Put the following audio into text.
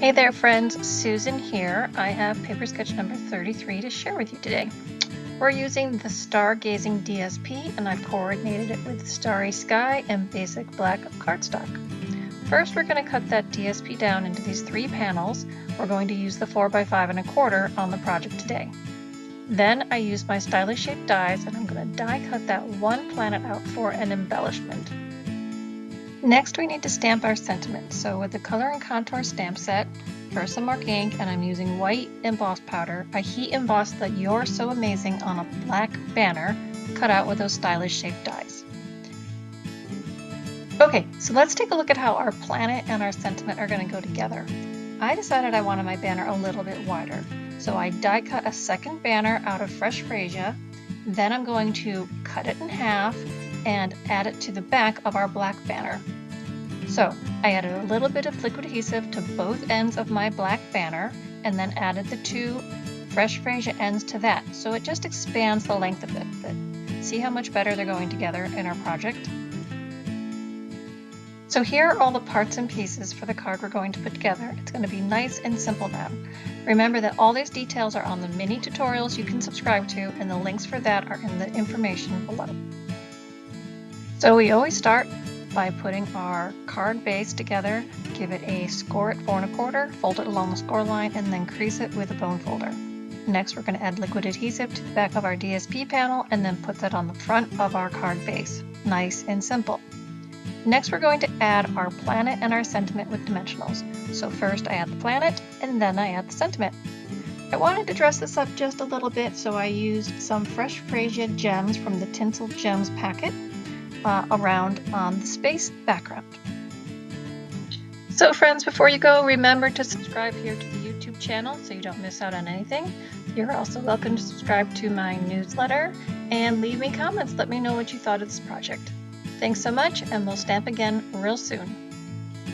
Hey there friends, Susan here. I have paper sketch number 33 to share with you today. We're using the Stargazing DSP and I've coordinated it with Starry Sky and basic black cardstock. First we're going to cut that DSP down into these 3 panels. We're going to use the 4x5 1/4 on the project today. Then I use my stylish shaped dies and I'm going to die cut that one planet out for an embellishment. Next we need to stamp our sentiment. So with the color and contour stamp set, first some mark ink and I'm using white emboss powder. I heat embossed the "You're So Amazing" on a black banner cut out with those stylish shaped dies. Okay, so let's take a look at how our planet and our sentiment are going to go together. I decided I wanted my banner a little bit wider. So I die cut a second banner out of fresh freesia. Then I'm going to cut it in half and add it to the back of our black banner. So I added a little bit of liquid adhesive to both ends of my black banner and then added the 2 fresh freesia ends to that. So it just expands the length of it. But see how much better they're going together in our project? So here are all the parts and pieces for the card we're going to put together. It's going to be nice and simple now. Remember that all these details are on the mini tutorials you can subscribe to, and the links for that are in the information below. So we always start by putting our card base together, give it a score at 4 1/4, fold it along the score line, and then crease it with a bone folder. Next, we're going to add liquid adhesive to the back of our DSP panel and then put that on the front of our card base. Nice and simple. Next, we're going to add our planet and our sentiment with dimensionals. So first I add the planet and then I add the sentiment. I wanted to dress this up just a little bit, so I used some fresh freesia gems from the Tinsel Gems packet around on the space background. So friends, before you go, remember to subscribe here to the YouTube channel so you don't miss out on anything. You're also welcome to subscribe to my newsletter and leave me comments. Let me know what you thought of this project. Thanks so much, and we'll stamp again real soon.